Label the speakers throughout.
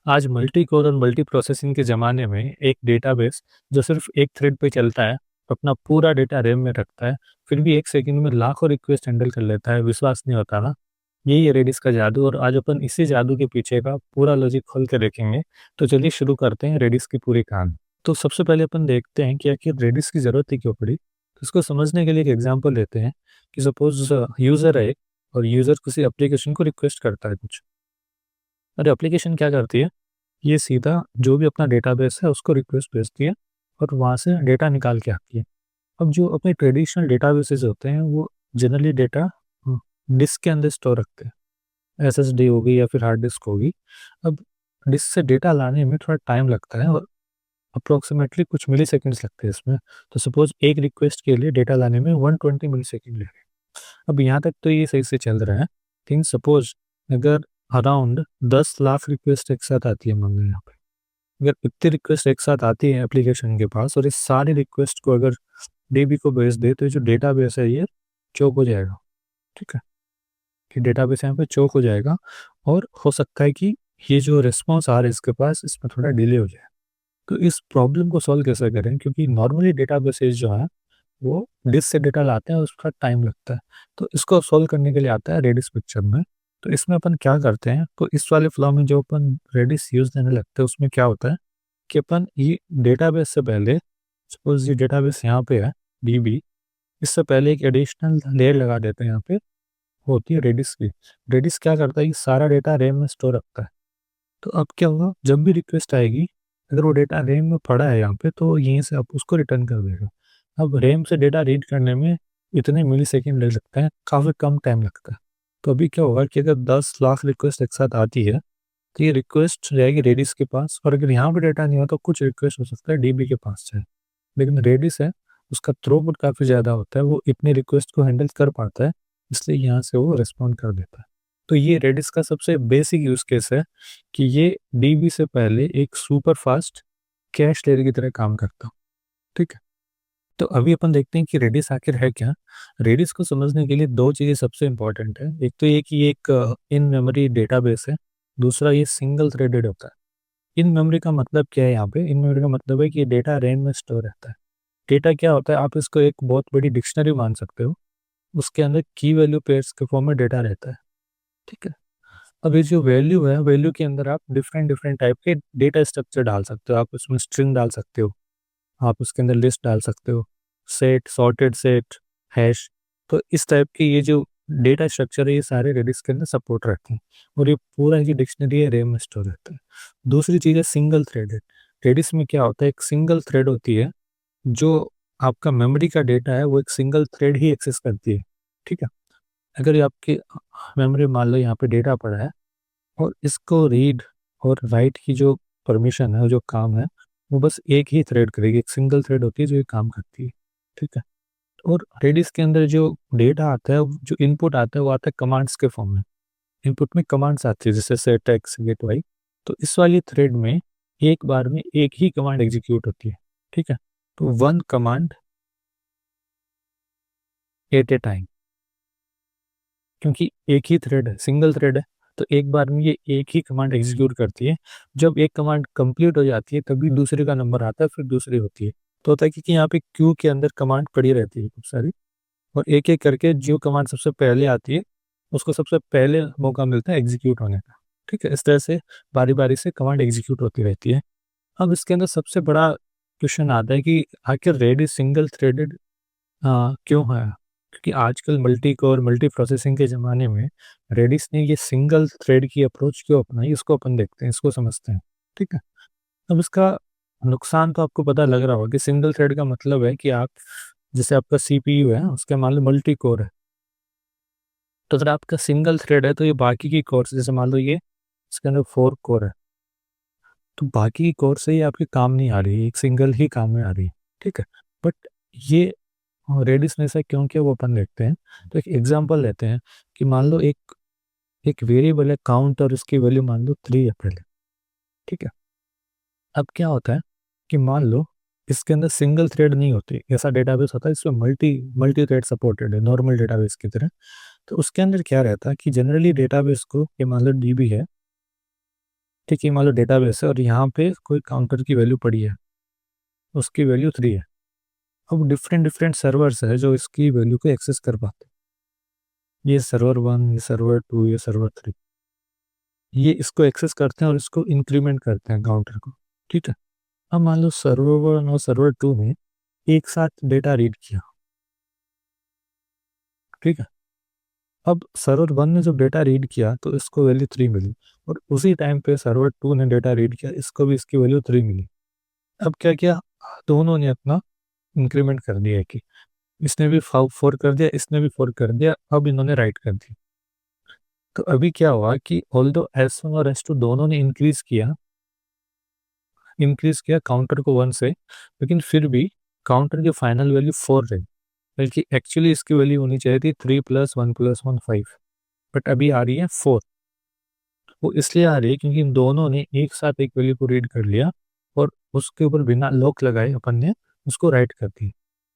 Speaker 1: आज multi core और multi processing के ज़माने में एक डेटाबेस जो सिर्फ एक थ्रेड पे चलता है, अपना पूरा डेटा रैम में रखता है, फिर भी 1 सेकंड में लाखों रिक्वेस्ट हैंडल कर लेता है, विश्वास नहीं होता ना? यही है रेडिस का जादू और आज अपन इसी जादू के पीछे का पूरा लॉजिक खोल के देखेंगे। तो चलिए शुरू करते हैं रेडिस की पूरी कहानी। तो सबसे पहले अपन देखते हैं कि आखिर रेडिस की ज़रूरत ही क्यों पड़ी? तो इसको समझने के लिए एक एग्ज़ाम्पल लेते हैं कि सपोज़ यूज़र है और यूज़र किसी एप्लीकेशन को रिक्वेस्ट करता है कुछ। और एप्लीकेशन क्या करती है, ये सीधा जो भी अपना डेटाबेस है उसको रिक्वेस्ट भेजती है और वहाँ से डेटा निकाल के आती है। अब जो अपने ट्रेडिशनल डेटाबेसेस होते हैं वो जनरली डेटा डिस्क के अंदर स्टोर रखते हैं, एसएसडी होगी या फिर हार्ड डिस्क होगी। अब डिस्क से डेटा लाने में थोड़ा टाइम लगता है और अप्रोक्सीमेटली कुछ मिली सेकेंड्स लगते हैं इसमें। तो सपोज एक रिक्वेस्ट के लिए डेटा लाने में 120 मिली सेकेंड लगे। अब यहाँ तक तो ये सही से चल रहा है, लेकिन सपोज अगर अराउंड 10 लाख रिक्वेस्ट एक साथ आती है, मान लो यहाँ पे अगर इतनी रिक्वेस्ट एक साथ आती है एप्लीकेशन के पास और इस सारी रिक्वेस्ट को अगर डीबी को भेज दे तो ये जो डेटाबेस है ये चोक हो जाएगा। ठीक है, कि डेटाबेस यहाँ पे चोक हो जाएगा और हो सकता है कि ये जो रिस्पॉन्स आ रहा है इसके पास इसमें थोड़ा डिले हो जाए। तो इस प्रॉब्लम को सॉल्व कैसे करें, क्योंकि नॉर्मली डेटाबेसेस जो है वो डिस्क से डेटा लाते हैं और उसका टाइम लगता है। तो इसको सॉल्व करने के लिए आता है रेडिस पिक्चर में। तो इसमें अपन क्या करते हैं, तो इस वाले फ्लो में जो अपन रेडिस यूज देने लगते हैं उसमें क्या होता है कि अपन ये डेटाबेस से पहले, सपोज ये डेटाबेस यहाँ पे है डीबी, इससे पहले एक एडिशनल लेयर लगा देते हैं यहाँ पे, होती है रेडिस की। रेडिस क्या करता है, ये सारा डेटा रैम में स्टोर रखता है। तो अब क्या होगा, जब भी रिक्वेस्ट आएगी अगर वो डेटा रैम में पड़ा है यहाँ पे तो यहीं से आप उसको रिटर्न कर देगा। अब रैम से डेटा रीड करने में इतने मिलीसेकंड लग सकते हैं, काफ़ी कम टाइम लगता है। तो अभी क्या होगा कि अगर 10 लाख रिक्वेस्ट एक साथ आती है तो ये रिक्वेस्ट जाएगी रेडिस के पास, और अगर यहाँ पे डेटा नहीं हो तो कुछ रिक्वेस्ट हो सकता है डीबी के पास जाए। लेकिन रेडिस है, उसका थ्रूपुट काफ़ी ज़्यादा होता है, वो इतनी रिक्वेस्ट को हैंडल कर पाता है, इसलिए यहाँ से वो रिस्पॉन्ड कर देता है। तो ये रेडिस का सबसे बेसिक यूज़ केस है कि ये डीबी से पहले एक सुपर फास्ट कैश लेयर की तरह काम करता है। ठीक है, तो अभी अपन देखते हैं कि रेडिस आखिर है क्या। रेडिस को समझने के लिए दो चीज़ें सबसे इंपॉर्टेंट है, एक तो ये कि ये एक इन मेमोरी डेटाबेस है, दूसरा ये सिंगल थ्रेडेड होता है। इन मेमोरी का मतलब क्या है, यहाँ पे इन मेमोरी का मतलब है कि डेटा रैम में स्टोर रहता है। डेटा क्या होता है, आप इसको एक बहुत बड़ी डिक्शनरी मान सकते हो, उसके अंदर की वैल्यू पेयर्स के फॉर्म में डेटा रहता है। ठीक है, अब ये जो वैल्यू है, वैल्यू के अंदर आप डिफरेंट डिफरेंट टाइप के डेटा स्ट्रक्चर डाल सकते हो। आप उसमें स्ट्रिंग डाल सकते हो, आप उसके अंदर लिस्ट डाल सकते हो, सेट, सॉर्टेड सेट, हैश। तो इस टाइप के ये जो डेटा स्ट्रक्चर है ये सारे रेडिस के अंदर सपोर्ट रखते हैं और ये पूरा ये डिक्शनरी है रैम में स्टोर रहता है। दूसरी चीज़ है सिंगल थ्रेडेड। रेडिस में क्या होता है, एक सिंगल थ्रेड होती है जो आपका मेमोरी का डेटा है वो एक सिंगल थ्रेड ही एक्सेस करती है। ठीक है, अगर ये आपकी मेमोरी मान लो यहाँ पे डेटा पड़ा है और इसको रीड और राइट की जो परमिशन है, जो काम है, वो बस एक ही थ्रेड करेगी, एक सिंगल थ्रेड होती है जो ये काम करती है। ठीक है, और रेडिस के अंदर जो डेटा आता है, जो इनपुट आता है वो आता है कमांड्स के फॉर्म में। इनपुट में कमांड्स आती है जैसे सेट एक्स गेट वाई। तो इस वाली थ्रेड में एक बार में एक ही कमांड एग्जीक्यूट होती है। ठीक है, तो वन कमांड एट ए टाइम, क्योंकि एक ही थ्रेड है, सिंगल थ्रेड है, तो एक बार में ये एक ही कमांड एग्जीक्यूट करती है। जब एक कमांड कंप्लीट हो जाती है तभी दूसरे का नंबर आता है, फिर दूसरी होती है। तो होता है कि यहाँ पे क्यू के अंदर कमांड पड़ी रहती है खूब सारी, और एक एक करके जो कमांड सबसे पहले आती है उसको सबसे पहले मौका मिलता है एग्जीक्यूट होने का। ठीक है, इस तरह से बारी बारी से कमांड एग्जीक्यूट होती रहती है। अब इसके अंदर सबसे बड़ा क्वेश्चन आता है कि आखिर रेडिस सिंगल थ्रेडेड क्यों है, क्योंकि आजकल मल्टी कोर मल्टी प्रोसेसिंग के ज़माने में रेडिस ने ये सिंगल थ्रेड की अप्रोच क्यों अपनाई, इसको अपन देखते हैं, इसको समझते हैं। ठीक है, अब इसका नुकसान तो आपको पता लग रहा होगा कि सिंगल थ्रेड का मतलब है कि आप, जैसे आपका सीपीयू है उसके मान लो मल्टी कोर है, तो अगर आपका सिंगल थ्रेड है तो ये बाकी की कोर से, जैसे मान लो ये इसके अंदर 4 कोर है, तो बाकी की कोर से ये आपके काम नहीं आ रही है, एक सिंगल ही काम में आ रही है। ठीक है, बट ये रेडिस में ऐसा क्यों किया वो अपन देखते हैं। तो एक एग्जांपल लेते हैं कि मान लो एक एक वेरिएबल है काउंट और उसकी वैल्यू मान लो 3 अप्रैल है। ठीक है, अब क्या होता है कि मान लो इसके अंदर सिंगल थ्रेड नहीं होती, ऐसा डेटाबेस होता है इसमें मल्टी मल्टी थ्रेड सपोर्टेड है नॉर्मल डेटाबेस की तरह। तो उसके अंदर क्या रहता है कि जनरली डेटाबेस को, ये मान लो डीबी है, ठीक है, मान लो डेटाबेस है और यहाँ पे कोई काउंटर की वैल्यू पड़ी है, उसकी वैल्यू 3 है। अब डिफरेंट डिफरेंट सर्वर्स है जो इसकी वैल्यू को एक्सेस कर पाते हैं। ये सर्वर 1, ये सर्वर 2, ये सर्वर 3, ये इसको एक्सेस करते हैं और इसको इंक्रीमेंट करते हैं काउंटर को। ठीक है, अब मान लो सर्वर 1 और सर्वर 2 ने एक साथ डेटा रीड किया। ठीक है, अब सर्वर 1 ने जब डेटा रीड किया तो इसको वैल्यू 3 मिली, और उसी टाइम पे सर्वर 2 ने डेटा रीड किया, इसको भी इसकी वैल्यू 3 मिली। अब क्या किया, दोनों ने अपना इंक्रीमेंट कर दिया है कि इसने भी 4 कर दिया, इसने भी 4 कर दिया, अब इन्होंने राइट कर दी। तो अभी क्या हुआ कि ऑल्दो S1 और S2 दोनों ने इंक्रीज किया काउंटर को 1 से, लेकिन फिर भी काउंटर की फाइनल वैल्यू 4 रही, बल्कि एक्चुअली इसकी वैल्यू होनी चाहिए थी 3 + 1 + 1 5, बट अभी आ रही है 4। वो इसलिए आ रही है क्योंकि इन दोनों ने एक साथ एक वैल्यू को रीड कर लिया और उसके ऊपर बिना लॉक लगाए अपन ने उसको राइट कर दी।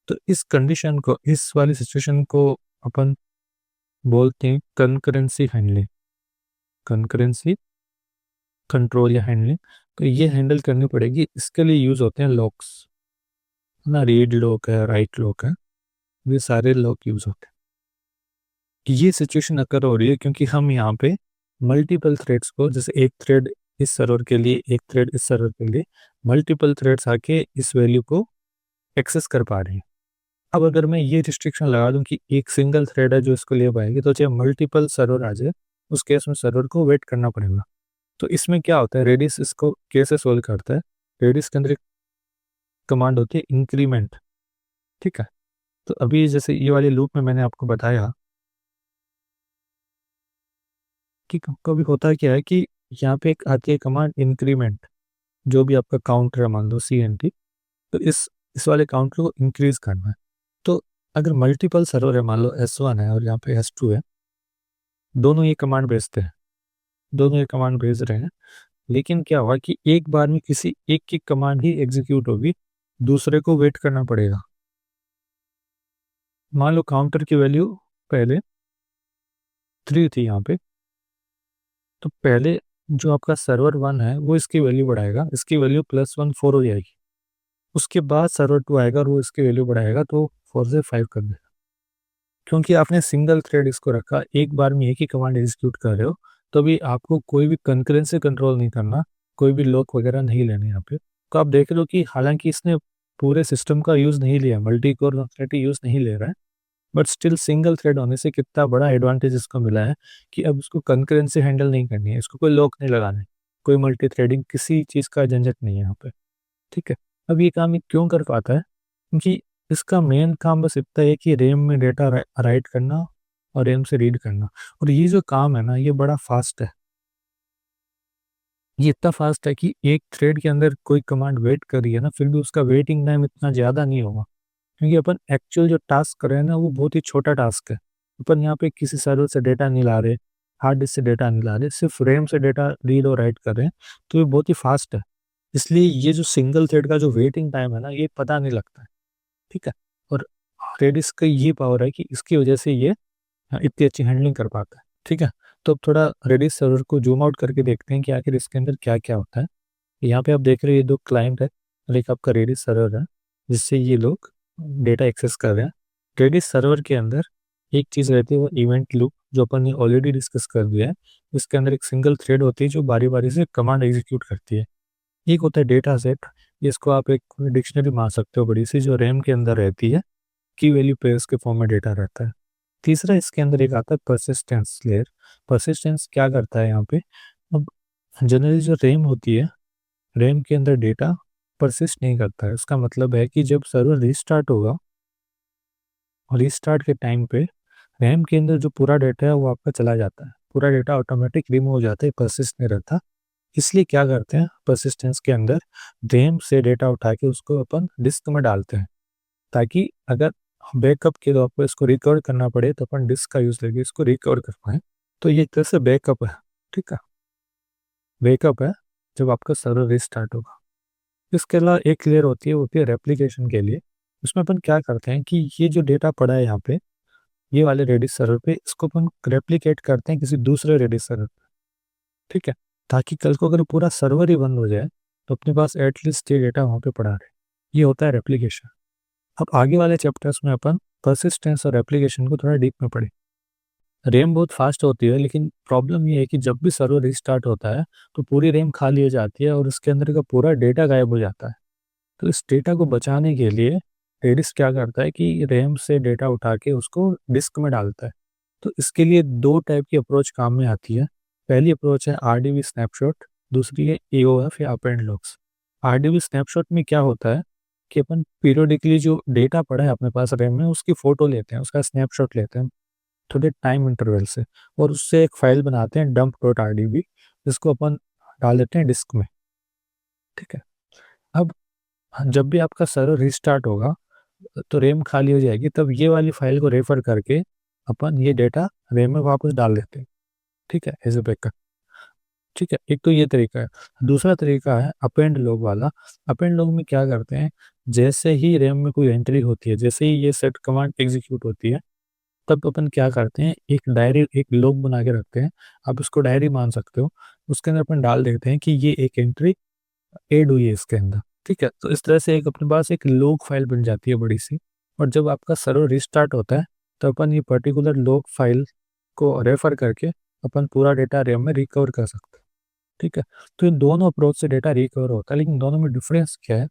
Speaker 1: तो इस कंडीशन को, इस वाली सिचुएशन को अपन बोलते हैं कंकरेंसी हैंडलिंग, कंकरेंसी कंट्रोल या हैंडलिंग। तो ये हैंडल करनी पड़ेगी, इसके लिए यूज होते हैं लॉक्स ना, रीड लॉक है, राइट लॉक है, ये सारे लॉक यूज होते हैं। ये सिचुएशन अकर हो रही है क्योंकि हम यहाँ पे मल्टीपल थ्रेड्स को, जैसे एक थ्रेड इस सर्वर के लिए, एक थ्रेड इस सर्वर के लिए, मल्टीपल थ्रेड्स आके इस वैल्यू को एक्सेस कर पा रहे हैं। अब अगर मैं ये रिस्ट्रिक्शन लगा दूं कि एक सिंगल थ्रेड है जो इसको ले पाएगी, तो चाहे मल्टीपल सर्वर आ जाए, उस केस में सर्वर को वेट करना पड़ेगा। तो इसमें क्या होता है, रेडिस इसको कैसे सोल्व करता है, रेडिस के अंदर एक कमांड होती है इंक्रीमेंट। ठीक है, तो अभी जैसे ये वाले लूप में मैंने आपको बताया कि कभी होता क्या है कि यहाँ पे एक आती है कमांड इंक्रीमेंट, जो भी आपका काउंटर है, मान लो CNT, तो इस वाले काउंटर को इंक्रीज करना है। तो अगर मल्टीपल सर्वर है, मान लो S1 है और यहाँ पे S2 है, दोनों ये कमांड भेजते हैं, दोनों ये कमांड भेज रहे हैं, लेकिन क्या हुआ कि एक बार में किसी एक की कमांड ही एग्जीक्यूट होगी, दूसरे को वेट करना पड़ेगा। मान लो काउंटर की वैल्यू पहले 3 थी यहाँ पे, तो पहले जो आपका सर्वर 1 है वो इसकी वैल्यू बढ़ाएगा, इसकी वैल्यू +1 4 हो जाएगी। उसके बाद सर्वर 2 आएगा और वो इसकी वैल्यू बढ़ाएगा, तो 4 से 5 कर देगा। क्योंकि आपने सिंगल थ्रेड इसको रखा, एक बार में एक ही कमांड एग्जीक्यूट कर रहे हो, तो भी आपको कोई भी कंकरेंसी कंट्रोल नहीं करना, कोई भी लॉक वगैरह नहीं लेने यहाँ पे। तो आप देख लो कि हालांकि इसने पूरे सिस्टम का यूज़ नहीं लिया, मल्टी कोर फंक्शनलिटी यूज़ नहीं ले रहा है, बट स्टिल सिंगल थ्रेड होने से कितना बड़ा एडवांटेज इसको मिला है कि अब उसको कंकरेंसी हैंडल नहीं करनी है, इसको कोई लॉक नहीं लगाना है, कोई मल्टी थ्रेडिंग, किसी चीज़ का झंझट नहीं है यहाँ पे। ठीक है, अब ये काम ये क्यों कर पाता है, क्योंकि इसका मेन काम बस इतना है कि रैम में डेटा राइट करना और रैम से रीड करना, और ये जो काम है ना, ये बड़ा फास्ट है। ये इतना फास्ट है कि एक थ्रेड के अंदर कोई कमांड वेट कर रही है ना, फिर भी उसका वेटिंग टाइम इतना ज़्यादा नहीं होगा, क्योंकि अपन एक्चुअल जो टास्क कर रहे हैं ना, वो बहुत ही छोटा टास्क है। अपन यहाँ पे किसी सर्वर से डेटा नहीं ला रहे, हार्ड डिस्क से डेटा नहीं ला रहे, सिर्फ रैम से डेटा रीड और राइट कर रहे हैं, तो ये बहुत ही फास्ट है। इसलिए ये जो सिंगल थ्रेड का जो वेटिंग टाइम है ना, ये पता नहीं लगता है। ठीक है, और रेडिस का ये पावर है कि इसकी वजह से ये इतनी अच्छी हैंडलिंग कर पाता है। ठीक है, तो अब थोड़ा रेडिस सर्वर को जूम आउट करके देखते हैं कि आखिर इसके अंदर क्या क्या होता है। यहाँ पे आप देख रहे हैं, ये दो क्लाइंट है और एक आपका रेडिस सर्वर है, जिससे ये लोग डेटा एक्सेस कर रहे हैं। रेडिस सर्वर के अंदर एक चीज़ रहती है, वो इवेंट लूप, जो अपन ने ऑलरेडी डिस्कस कर दिया है। इसके अंदर एक सिंगल थ्रेड होती है जो बारी बारी से कमांड एग्जीक्यूट करती है। एक होता है डेटा सेट, जिसको आप एक डिक्शनरी मान सकते हो बड़ी सी, जो रैम के अंदर रहती है, की वैल्यू पेयर्स के फॉर्म में डेटा रहता है। तीसरा इसके अंदर एक आता है परसिस्टेंस लेयर। परसिस्टेंस क्या करता है यहाँ पे, अब जनरली जो रैम होती है, रैम के अंदर डेटा परसिस्ट नहीं करता है। उसका मतलब है कि जब सर्वर रिस्टार्ट होगा, और रिस्टार्ट के टाइम पे रैम के अंदर जो पूरा डेटा है वो आपका चला जाता है, पूरा डेटा ऑटोमेटिक रिमूव हो जाता है, परसिस्ट नहीं रहता। इसलिए क्या करते हैं, परसिस्टेंस के अंदर रैम से डेटा उठा के उसको अपन डिस्क में डालते हैं, ताकि अगर बैकअप के लिए आपको इसको रिकवर करना पड़े, तो अपन डिस्क का यूज़ करके इसको रिकवर कर पाए। तो ये एक तरह से बैकअप है। ठीक है, बैकअप है जब आपका सर्वर रिस्टार्ट होगा। इसके अलावा एक लेयर होती है रेप्लिकेशन के लिए। उसमें अपन क्या करते हैं कि ये जो डेटा पड़ा है यहाँ पे, ये वाले रेडिस सर्वर पे, इसको अपन रेप्लिकेट करते हैं किसी दूसरे रेडिस सर्वर पे। ठीक है, ताकि कल को अगर पूरा सर्वर ही बंद हो जाए, तो अपने पास एटलीस्ट ये डेटा वहाँ पे पड़ा रहे। ये होता है रेप्लिकेशन। अब आगे वाले चैप्टर्स में अपन परसिस्टेंस और रेप्लिकेशन को थोड़ा डीप में पढ़ें। रैम बहुत फास्ट होती है, लेकिन प्रॉब्लम ये है कि जब भी सर्वर रिस्टार्ट होता है, तो पूरी रैम खाली हो जाती है और उसके अंदर का पूरा डेटा गायब हो जाता है। तो इस डेटा को बचाने के लिए रेडिस क्या करता है कि रैम से डेटा उठा के उसको डिस्क में डालता है। तो इसके लिए 2 टाइप की अप्रोच काम में आती है। पहली अप्रोच है आरडीबी स्नैपशॉट, दूसरी है एओएफ या अपेंड लॉक्स। आरडीबी स्नैपशॉट में क्या होता है कि अपन पीरियोडिकली जो डेटा पड़ा है अपने पास रैम में, उसकी फ़ोटो लेते हैं, उसका स्नैपशॉट लेते हैं थोड़े टाइम इंटरवल से, और उससे एक फ़ाइल बनाते हैं dump.rdb, जिसको अपन डाल देते हैं डिस्क में, ठीक है? अब जब भी आपका सर्वर रिस्टार्ट होगा, तो रैम खाली हो जाएगी, तब ये वाली फ़ाइल को रेफ़र करके अपन ये डेटा रैम में वापस डाल देते हैं, ठीक है? एज़ अ बैकअप, ठीक है? एक तो ये तरीका है। दूसरा तरीका है अपेंड लॉग वाला। अपेंड लॉग में क्या करते हैं, जैसे ही रैम में कोई एंट्री होती है, जैसे ही ये सेट कमांड एग्ज़ीक्यूट होती है, तब अपन क्या करते हैं, एक डायरी, एक लॉग बना के रखते हैं। आप इसको डायरी मान सकते हो। उसके अंदर अपन डाल देते हैं कि ये एक एंट्री ऐड हुई है इसके अंदर, ठीक है? तो इस तरह से एक अपने पास एक लॉग फाइल बन जाती है बड़ी-सी, और जब आपका सर्वर रिस्टार्ट होता है, तो अपन ये पर्टिकुलर लॉग फाइल को रेफ़र करके अपन पूरा डेटा रैम में रिकवर कर सकते हैं, ठीक है? तो इन दोनों अप्रोच से डेटा रिकवर होता है, लेकिन दोनों में डिफ़रेंस क्या है?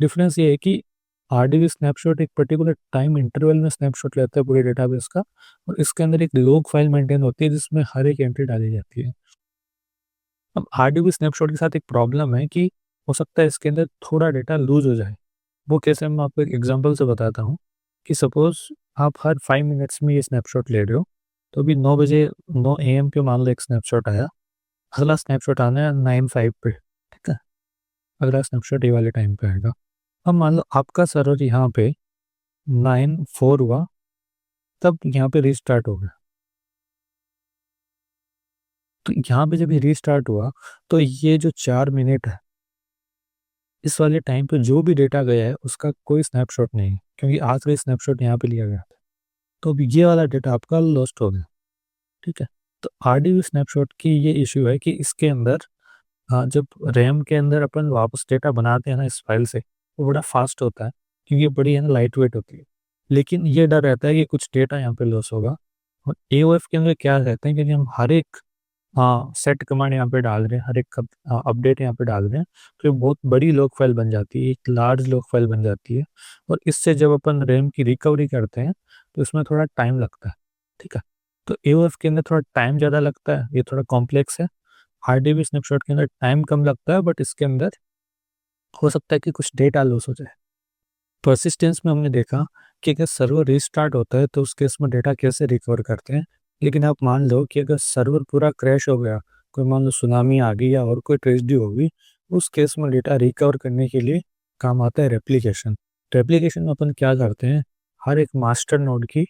Speaker 1: डिफ़रेंस ये है कि आरडीबी स्नैपशॉट एक पर्टिकुलर टाइम इंटरवल में स्नैपशॉट लेता है पूरे डेटाबेस का, और इसके अंदर एक लॉग फाइल मेंटेन होती है जिसमें हर एक एंट्री डाली जाती है। अब आरडीबी स्नैपशॉट के साथ एक प्रॉब्लम है कि हो सकता है इसके अंदर थोड़ा डेटा लूज़ हो जाए। वो कैसे, मैं आपको एक एग्ज़ाम्पल से बताता हूँ कि सपोज़ आप हर 5 मिनट्स में ये स्नैपशॉट ले रहे हो, तो अभी 9 बजे 9 एएम पे मान लो एक स्नैपशॉट आया, अगला स्नैपशॉट आना है 9:05 पे, ठीक है? अगला स्नैपशॉट ये वाले टाइम पे आएगा। अब मान लो आपका सर्वर यहाँ पे 9:04 हुआ, तब यहाँ पे रीस्टार्ट हो गया। तो यहाँ पे जब ये रीस्टार्ट हुआ, तो ये जो 4 मिनट है, इस वाले टाइम पे जो भी डेटा गया है उसका कोई स्नैपशॉट नहीं है, क्योंकि आखिरी स्नैपशॉट यहाँ पे लिया गया था। तो अब ये वाला डेटा आपका लॉस्ट हो गया, ठीक है? तो आरडीबी स्नैपशॉट की ये इश्यू है कि इसके अंदर जब रैम के अंदर अपन वापस डेटा बनाते हैं ना इस फाइल से, वो बड़ा फास्ट होता है, क्योंकि ये बड़ी है ना लाइट वेट होती है। लेकिन ये डर रहता है कि कुछ डेटा यहाँ पे लॉस होगा, और एओएफ के अंदर क्या रहता है कि हम हर एक सेट कमांड यहाँ पे डाल रहे हैं, हर एक अपडेट यहाँ पे डाल रहे हैं, तो ये बहुत बड़ी लॉग फाइल बन जाती है, एक लार्ज लॉग फाइल बन जाती है, और इससे जब अपन रैम की रिकवरी करते हैं, तो इसमें थोड़ा टाइम लगता है, ठीक है? तो एओएफ के अंदर थोड़ा टाइम ज़्यादा लगता है, ये थोड़ा कॉम्प्लेक्स है। आरडीबी स्नैपशॉट के अंदर टाइम कम लगता है, बट इसके अंदर हो सकता है कि कुछ डेटा लॉस हो जाए। परसिस्टेंस में हमने देखा कि अगर सर्वर रिस्टार्ट होता है, तो उस केस में डेटा कैसे रिकवर करते हैं। लेकिन आप मान लो कि अगर सर्वर पूरा क्रैश हो गया, कोई मान लो सुनामी आ गई या और कोई ट्रेजेडी हो गई, उस केस में डेटा रिकवर करने के लिए काम आता है रेप्लिकेशन। रेप्लिकेशन में अपन क्या करते हैं, हर एक मास्टर नोड की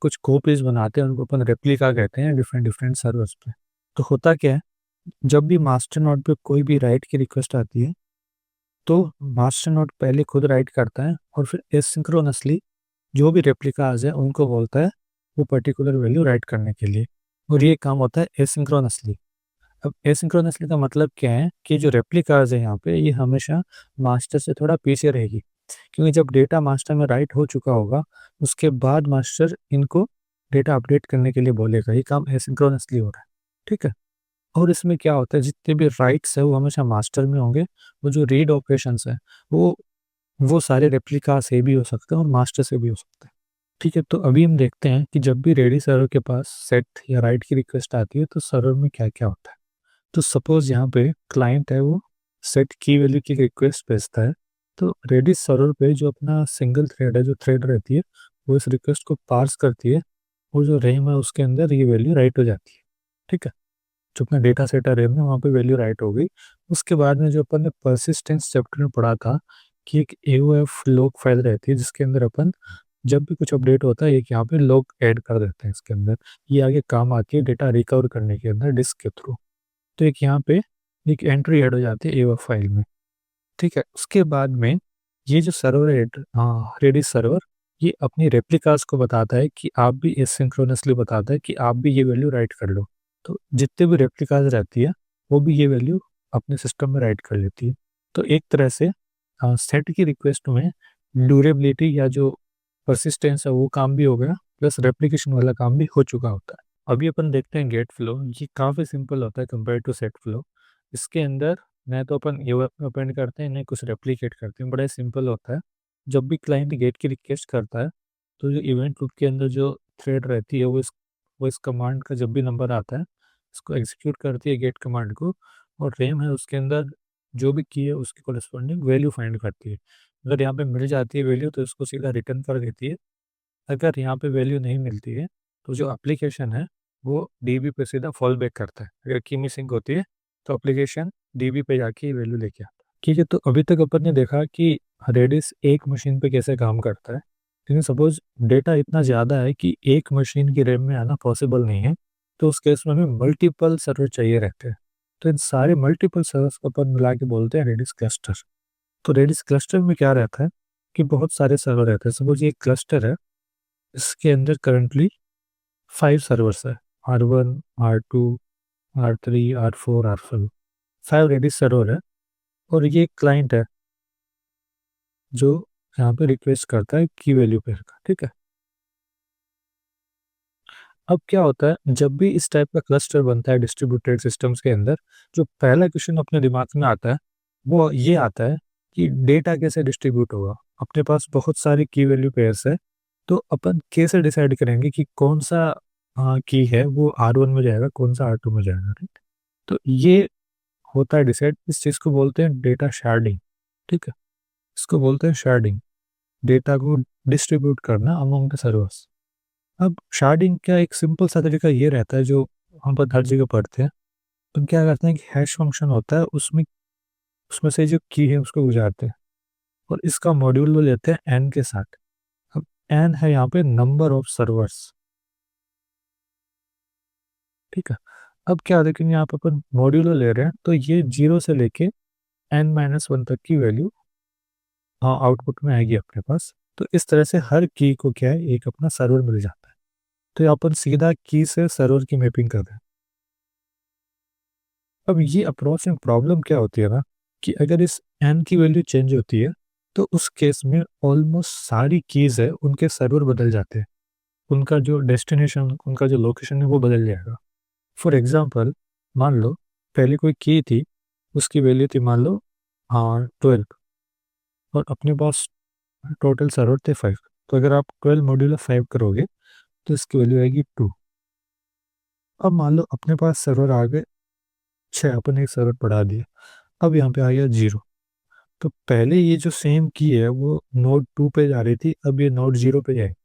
Speaker 1: कुछ कॉपीज़ बनाते हैं, उनको अपन रेप्लिका कहते हैं डिफरेंट डिफरेंट सर्वर्स पे। तो होता क्या है, जब भी मास्टर नोड पे कोई भी राइट की रिक्वेस्ट आती है, तो मास्टर नोड पहले खुद राइट करता है और फिर एसिंक्रोनसली जो भी रेप्लिकाज़ है उनको बोलता है वो पर्टिकुलर वैल्यू राइट करने के लिए, और ये काम होता है एसिंक्रोनसली। अब एसिंक्रोनसली का मतलब क्या है कि जो रेप्लिकाज़ है यहाँ पे, ये हमेशा मास्टर से थोड़ा पीछे रहेगी, क्योंकि जब डेटा मास्टर में राइट हो चुका होगा, उसके बाद मास्टर इनको डेटा अपडेट करने के लिए बोलेगा। ये काम एसिंक्रोनसली हो रहा है, ठीक है? और इसमें क्या होता है, जितने भी राइट्स है वो हमेशा मास्टर में होंगे, वो जो रीड ऑपरेशंस है वो वो सारे रेप्लिका से भी हो सकते हैं और मास्टर से भी हो सकते हैं, ठीक है? तो अभी हम देखते हैं कि जब भी रेडी सर्वर के पास सेट या राइट की रिक्वेस्ट आती है, तो सर्वर में क्या क्या होता है। तो सपोज यहाँ पे क्लाइंट है, वो सेट की वैल्यू की रिक्वेस्ट भेजता है, तो रेडी सर्वर पे जो अपना सिंगल थ्रेड है, जो थ्रेड रहती है, वो इस रिक्वेस्ट को पार्स करती है, और जो रैम है उसके अंदर ये वैल्यू राइट हो जाती है, ठीक है? जो अपना डेटा सेट है रैम में, वहाँ पे वैल्यू राइट हो गई। उसके बाद में जो अपन ने परसिस्टेंस चैप्टर में पढ़ा था कि एक एओएफ लॉग फाइल रहती है, जिसके अंदर अपन जब भी कुछ अपडेट होता है, एक यहाँ पे लॉग ऐड कर देते हैं इसके अंदर। ये आगे काम आती है डेटा रिकवर करने के अंदर डिस्क के थ्रू। तो एक यहाँ पे एक एंट्री ऐड हो जाती है एओएफ फाइल में, ठीक है? उसके बाद में ये जो सर्वर है, रेडिस सर्वर, ये अपनी रेप्लिकास को बताता है कि आप भी एसिंक्रोनसली बताता है कि आप भी ये वैल्यू राइट कर लो। तो जितने भी रेप्लिकास रहती है, वो भी ये वैल्यू अपने सिस्टम में राइट कर लेती है। तो एक तरह से सेट की रिक्वेस्ट में ड्यूरेबिलिटी या जो परसिस्टेंस है वो काम भी हो गया, प्लस रेप्लिकेशन वाला काम भी हो चुका होता है। अभी अपन देखते हैं गेट फ्लो। ये काफ़ी सिंपल होता है कंपेयर टू सेट फ्लो। इसके अंदर न तो अपन ये अपेंड करते हैं न कुछ रेप्लिकेट करते हैं, बड़ा सिंपल होता है। जब भी क्लाइंट गेट की रिक्वेस्ट करता है तो जो इवेंट लूप के अंदर जो थ्रेड रहती है वो इस कमांड का जब भी नंबर आता है इसको एग्जीक्यूट करती है गेट कमांड को, और रेम है उसके अंदर जो भी की है उसकी कोरस्पॉन्डिंग वैल्यू फाइंड करती है। अगर यहाँ पे मिल जाती है वैल्यू तो इसको सीधा रिटर्न कर देती है। अगर यहाँ पे वैल्यू नहीं मिलती है तो जो एप्लीकेशन है वो डीबी पे सीधा फॉल बैक करता है। अगर की मिसिंग होती है तो एप्लीकेशन डीबी पे जाके वैल्यू लेके आता है। ठीक है, तो अभी तक अपन ने देखा कि रेडिस एक मशीन पे कैसे काम करता है। लेकिन सपोज डेटा इतना ज़्यादा है कि एक मशीन की रैम में आना पॉसिबल नहीं है, तो उस केस में हमें मल्टीपल सर्वर चाहिए रहते हैं। तो इन सारे मल्टीपल सर्वर्स को अपन मिला के बोलते हैं रेडिस क्लस्टर। तो रेडिस क्लस्टर में क्या रहता है कि बहुत सारे सर्वर रहते हैं। सपोज ये क्लस्टर है, इसके अंदर करंटली 5 सर्वर्स है, R1, R2, R3, R4, R5, 5 reddish server है। और ये क्लाइंट है जो यहाँ पे रिक्वेस्ट करता है की वैल्यू पेयर का। ठीक है, अब क्या होता है जब भी इस टाइप का क्लस्टर बनता है डिस्ट्रीब्यूटेड सिस्टम्स के अंदर, जो पहला क्वेश्चन अपने दिमाग में आता है वो ये आता है कि डेटा कैसे डिस्ट्रीब्यूट होगा। अपने पास बहुत सारी की वैल्यू पेयर्स है, तो अपन कैसे डिसाइड करेंगे कि कौन सा की है वो R1 में जाएगा, कौन सा R2 में जाएगा। राइट, तो ये होता है डिसाइड। इस चीज़ को बोलते हैं डेटा शार्डिंग। ठीक है, इसको बोलते हैं शार्डिंग, डेटा को डिस्ट्रीब्यूट करना अमंग द सर्वर्स। अब शार्डिंग का एक सिंपल सा तरीका ये रहता है जो हम पर हर जगह पढ़ते हैं। तो क्या करते हैं कि हैश फंक्शन होता है, उसमें उसमें से जो की है उसको गुजारते हैं और इसका मॉड्यूल वो लेते हैं एन के साथ। अब एन है यहाँ पे नंबर ऑफ सर्वर्स। ठीक है, अब क्या देखेंगे यहाँ पे अपन मॉड्यूलो ले रहे हैं तो ये 0 से लेके n-1 तक की वैल्यू हाँ आउटपुट में आएगी अपने पास। तो इस तरह से हर की को क्या है एक अपना सर्वर मिल जाता है। तो ये अपन सीधा की से सर्वर की मैपिंग कर रहे हैं। अब ये अप्रोच में प्रॉब्लम क्या होती है ना कि अगर इस एन की वैल्यू चेंज होती है तो उस केस में ऑलमोस्ट सारी कीज है उनके सर्वर बदल जाते हैं, उनका जो डेस्टिनेशन, उनका जो लोकेशन है वो बदल जाएगा। फॉर एग्जांपल, मान लो पहले कोई की थी, उसकी वैल्यू थी मान लो हाँ 12, और अपने पास टोटल सर्वर थे 5। तो अगर आप 12 मॉड्यूलर 5 करोगे तो इसकी वैल्यू आएगी 2। अब मान लो अपने पास सर्वर आ गए 6, अपन एक सर्वर बढ़ा दिया, अब यहाँ पे आ गया 0। तो पहले ये जो सेम की है वो नोड 2 पे जा रही थी, अब ये नोड 0 पे जाए।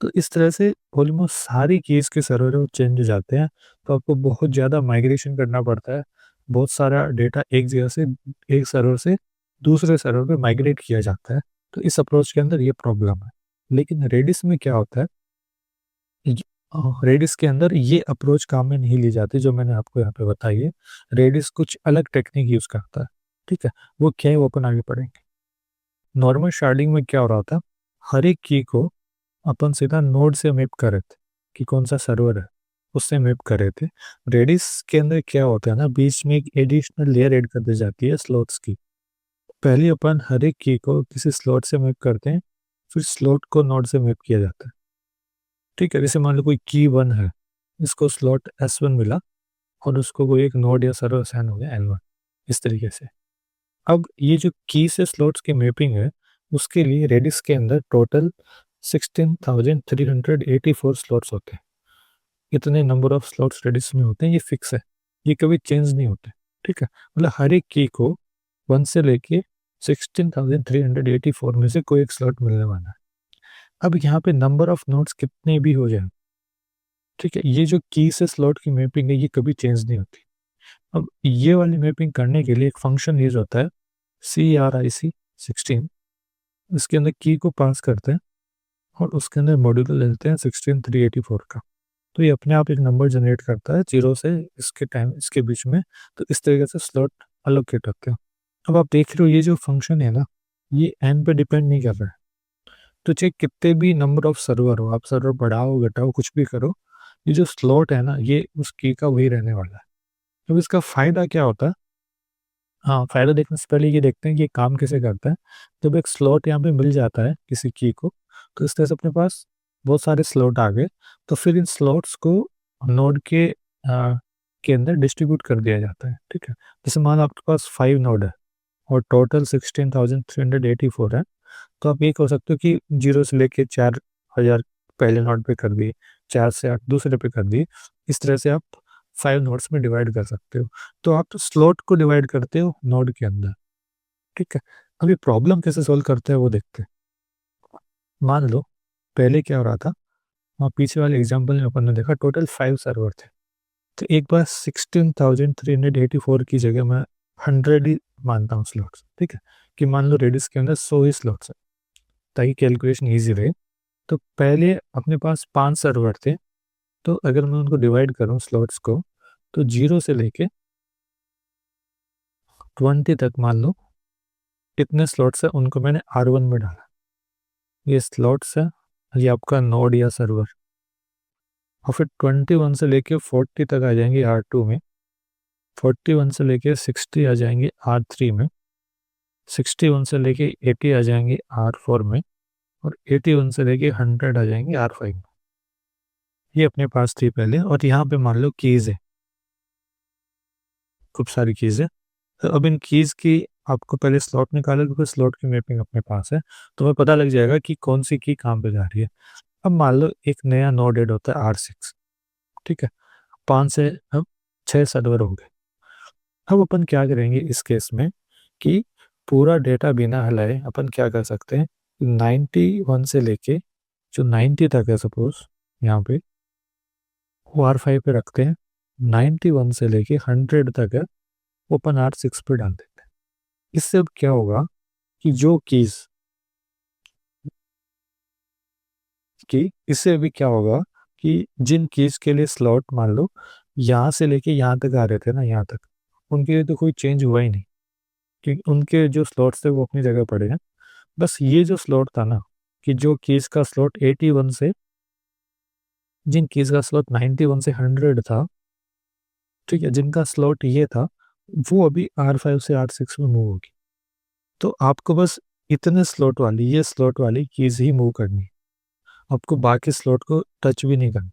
Speaker 1: तो इस तरह से ऑलमोस्ट सारी कीज़ के सर्वर है वो चेंज हो जाते हैं। तो आपको बहुत ज़्यादा माइग्रेशन करना पड़ता है, बहुत सारा डेटा एक जगह से एक सर्वर से दूसरे सर्वर पे माइग्रेट किया जाता है। तो इस अप्रोच के अंदर ये प्रॉब्लम है। लेकिन रेडिस में क्या होता है, रेडिस के अंदर ये अप्रोच काम में नहीं ली जाती जो मैंने आपको यहाँ पे बताई है। रेडिस कुछ अलग टेक्निक यूज़ करता है। ठीक है, वो क्या है वो अपन आगे पढ़ेंगे। नॉर्मल शार्डिंग में क्या हो रहा था, हर एक की को अपन सीधा नोड से मैप कर रहे थे कि कौन सा सर्वर है, उससे मैप कर रहे थे। रेडिस के अंदर क्या होता है ना, बीच में एक एडिशनल लेयर ऐड कर दी जाती है स्लॉट्स की। पहले अपन हर एक की को किसी स्लॉट से मैप करते हैं, फिर स्लॉट को नोड से मैप किया जाता है। ठीक है, जैसे मान लो कोई की 1 है, इसको स्लॉट S1 मिला और उसको कोई एक नोड या सर्वर असाइन हो गया N1, इस तरीके से। अब ये जो की से स्लॉट्स की मैपिंग है उसके लिए रेडिस के अंदर टोटल 16,384 स्लॉट्स होते हैं। इतने नंबर ऑफ स्लॉट्स रेडिस में होते हैं, ये फिक्स है, ये कभी चेंज नहीं होते। ठीक है, मतलब हर एक की को 1 से लेके 16,384 में से कोई एक स्लॉट मिलने वाला है। अब यहाँ पे नंबर ऑफ नोड्स कितने भी हो जाए, ठीक है, ये जो की से स्लॉट की मैपिंग है ये कभी चेंज नहीं होती। अब ये वाली मैपिंग करने के लिए एक फंक्शन यूज होता है CRIC16। इसके अंदर की को पास करते हैं और उसके अंदर मॉड्यूल लेते हैं 16,384 का। तो ये अपने आप एक नंबर जनरेट करता है 0 से इसके टाइम इसके बीच में। तो इस तरीके से स्लॉट अलोकेट होते हैं। अब आप देख रहे हो ये जो फंक्शन है ना, ये एन पे डिपेंड नहीं कर रहा है। तो चाहे कितने भी नंबर ऑफ सर्वर हो, आप सर्वर बढ़ाओ घटाओ कुछ भी करो, ये जो स्लॉट है ना ये उस की का वही रहने वाला है। अब इसका फ़ायदा क्या होता है? हाँ, फ़ायदा देखने से पहले ये देखते हैं कि ये काम कैसे करता है। जब एक स्लॉट यहाँ पे मिल जाता है किसी की को, तो इस तरह से अपने पास बहुत सारे स्लॉट आ गए, तो फिर इन स्लॉट्स को नोड के अंदर डिस्ट्रीब्यूट कर दिया जाता है, ठीक है? जैसे मान लो आपके पास 5 नोड है और टोटल 16,384 है, तो आप ये कर सकते हो कि 0 से लेके 4,000 पहले नोड पे कर दिए, 4 से 8 दूसरे पे कर दिए। इस तरह से आप 5 नोड्स में डिवाइड कर सकते हो। तो आप तो स्लॉट को डिवाइड करते हो नोड के अंदर, ठीक है? अब ये प्रॉब्लम कैसे सॉल्व करते हैं वो देखते हैं। मान लो पहले क्या हो रहा था, पीछे वाले एग्जांपल में अपन ने देखा टोटल 5 सर्वर थे। तो एक बार 16,384 की जगह मैं 100 ही मानता हूँ स्लॉट्स, ठीक है? कि मान लो रेडिस के अंदर 100 ही स्लॉट्स है, ताकि कैलकुलेशन ईज़ी रहे। तो पहले अपने पास 5 सर्वर थे, तो अगर मैं उनको डिवाइड करूँ स्लॉट्स को, तो 0 से लेके 20 तक मान लो कितने स्लॉट्स हैं उनको मैंने R1 में डाला। ये स्लॉट्स है, ये आपका नोड या सर्वर। और फिर 21 से लेके 40 तक आ जाएंगे R2 में, 41 से लेके 60 आ जाएंगे R3 में, 61 से लेके 80 आ जाएंगे R4 में, और 81 से लेके 100 आ जाएंगे R5 में। ये अपने पास थी पहले, और यहाँ पे मान लो कीज़ है, खूब सारी कीज़ है। तो अब इन कीज़ की आपको पहले स्लॉट निकालो, क्योंकि स्लॉट की मैपिंग अपने पास है, तो हमें पता लग जाएगा कि कौन सी की कहाँ पे जा रही है। अब मान लो एक नया नोड ऐड होता है R6, ठीक है? 5 से अब 6 सर्वर हो गए। अब अपन क्या करेंगे इस केस में कि पूरा डेटा बिना हिलाए अपन क्या कर सकते हैं, 91 से लेके जो 90 तक है सपोज़ यहाँ पे, वो R5 पे रखते हैं। 91 से लेके 100 तक है, वो अपन R6 पे डाल देते हैं। इससे अब क्या होगा कि जो कीज़ कि इससे अभी क्या होगा कि जिन कीज़ के लिए स्लॉट मान लो यहाँ से लेके यहाँ तक आ रहे थे ना, यहाँ तक, उनके लिए तो कोई चेंज हुआ ही नहीं, क्योंकि उनके जो स्लॉट्स थे वो अपनी जगह पड़े हैं। बस ये जो स्लॉट था ना, कि जो कीज़ का स्लॉट 81 से, जिन कीज़ का स्लॉट 91 से 100 था, ठीक है, जिनका स्लॉट ये था, वो अभी R5 से R6 में मूव होगी। तो आपको बस इतने स्लॉट वाली, ये स्लॉट वाली कीज़ ही मूव करनी है, आपको बाकी स्लॉट को टच भी नहीं करना।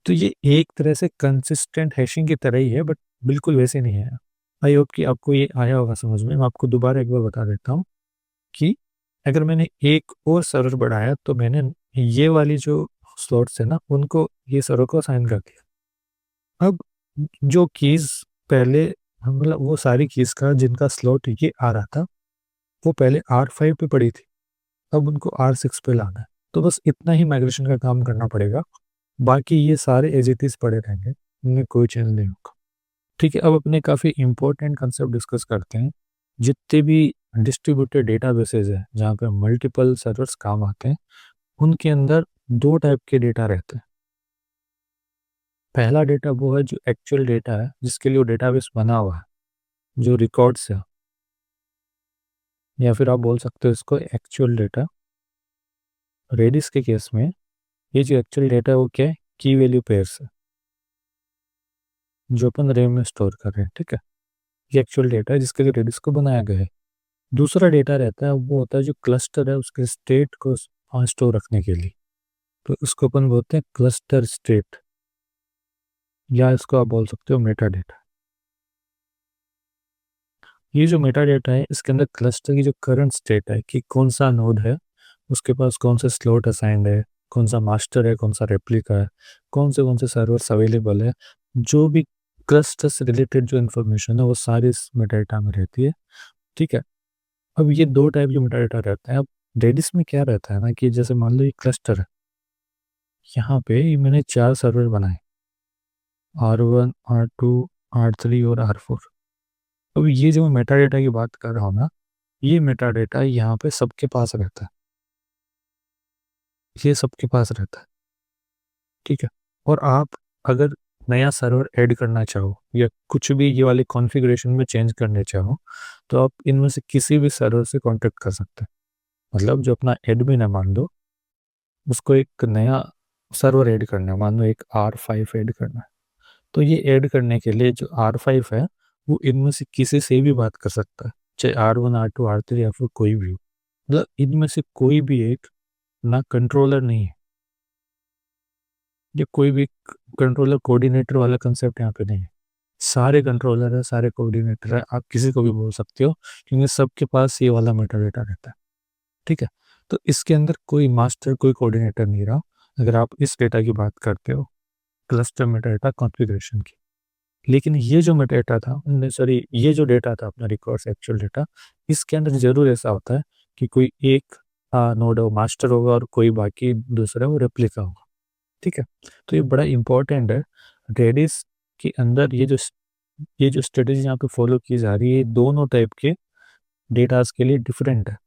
Speaker 1: तो ये एक तरह से कंसिस्टेंट हैशिंग की तरह ही है, बट बिल्कुल वैसे नहीं है। आई होप कि आपको ये आया होगा समझ में। मैं आपको दोबारा एक बार बता देता हूँ कि अगर मैंने एक और सर्वर बढ़ाया, तो मैंने ये वाली जो स्लॉट्स है ना, उनको ये सर्वर को असाइन कर दिया। अब जो कीज़ पहले मतलब वो सारी कीज़ का जिनका स्लॉट ये आ रहा था, वो पहले R5 पे पड़ी थी, अब उनको R6 पे लाना है। तो बस इतना ही माइग्रेशन का काम करना पड़ेगा, बाकी ये सारे एज इट इज़ पड़े रहेंगे, इनमें कोई चेंज नहीं होगा। ठीक है, अब अपने काफ़ी इंपॉर्टेंट कंसेप्ट डिस्कस करते हैं। जितने भी डिस्ट्रीब्यूटेड डेटाबेसेस हैं जहाँ पे मल्टीपल सर्वर्स काम आते हैं, उनके अंदर 2 टाइप के डेटा रहते हैं। पहला डेटा वो है जो एक्चुअल डेटा है, जिसके लिए वो डेटाबेस बना हुआ है, जो रिकॉर्ड्स है, या फिर आप बोल सकते हो इसको एक्चुअल डेटा। रेडिस के केस में ये जो एक्चुअल डेटा है वो क्या है, की वैल्यू पेयर्स है, जो अपन रैम में स्टोर कर रहे हैं, ठीक है? ये एक्चुअल डेटा है जिसके लिए रेडिस को बनाया गया है। दूसरा डेटा रहता है, वो होता है जो क्लस्टर है उसके स्टेट को स्टोर रखने के लिए, तो उसको अपन बोलते हैं क्लस्टर स्टेट, या इसको आप बोल सकते हो मेटा डेटा। ये जो मेटा डेटा है, इसके अंदर क्लस्टर की जो करंट स्टेट है कि कौन सा नोड है, उसके पास कौन सा स्लॉट असाइंड है, कौन सा मास्टर है, कौन सा रेप्लिका है, कौन से सर्वर्स अवेलेबल है, जो भी क्लस्टर से रिलेटेड जो इन्फॉर्मेशन है वो सारी इस मेटा डेटा में रहती है, ठीक है? अब ये 2 टाइप के मेटा डेटा रहता है। अब रेडिस में क्या रहता है ना, कि जैसे मान लो ये क्लस्टर है, यहाँ पे ये मैंने 4 सर्वर बनाए, R1, R2, R3 और R4। अब ये जो मैं मेटा डेटा की बात कर रहा हूँ ना, ये मेटा डेटा यहाँ पे सबके पास रहता है, ये सबके पास रहता है, ठीक है? और आप अगर नया सर्वर ऐड करना चाहो या कुछ भी ये वाले कॉन्फ़िगरेशन में चेंज करने चाहो, तो आप इनमें से किसी भी सर्वर से कॉन्टैक्ट कर सकते हैं। मतलब जो अपना एडमिन है मान लो, उसको एक नया सर्वर ऐड करना है, मान लो एक R5 ऐड करना है, तो ये ऐड करने के लिए जो R5 है वो इनमें से किसी से भी बात कर सकता है, चाहे R1 R2 R3 या फिर कोई भी हो। मतलब इनमें से कोई भी एक ना कंट्रोलर नहीं है, ये कोई भी कंट्रोलर कोऑर्डिनेटर वाला कंसेप्ट यहाँ पे नहीं है। सारे कंट्रोलर है, सारे कोऑर्डिनेटर है, आप किसी को भी बोल सकते हो क्योंकि सबके पास ये वाला मेटा डेटा रहता है। ठीक है, तो इसके अंदर कोई मास्टर कोई कोऑर्डिनेटर नहीं रहा अगर आप इस डेटा की बात करते हो, क्लस्टर मेटा डेटा कॉन्फ़िगरेशन की। लेकिन ये जो मेटा था, सॉरी, ये जो डेटा था अपना रिकॉर्ड्स एक्चुअल डेटा, इसके अंदर जरूर ऐसा होता है कि कोई एक नोड मास्टर होगा और कोई बाकी दूसरा वो रेप्लिका होगा। ठीक है, तो ये बड़ा इंपॉर्टेंट है। रेडिस के अंदर ये जो स्ट्रेटेजी यहाँ पे फॉलो की जा रही है, दोनों टाइप के डेटास के लिए डिफरेंट है।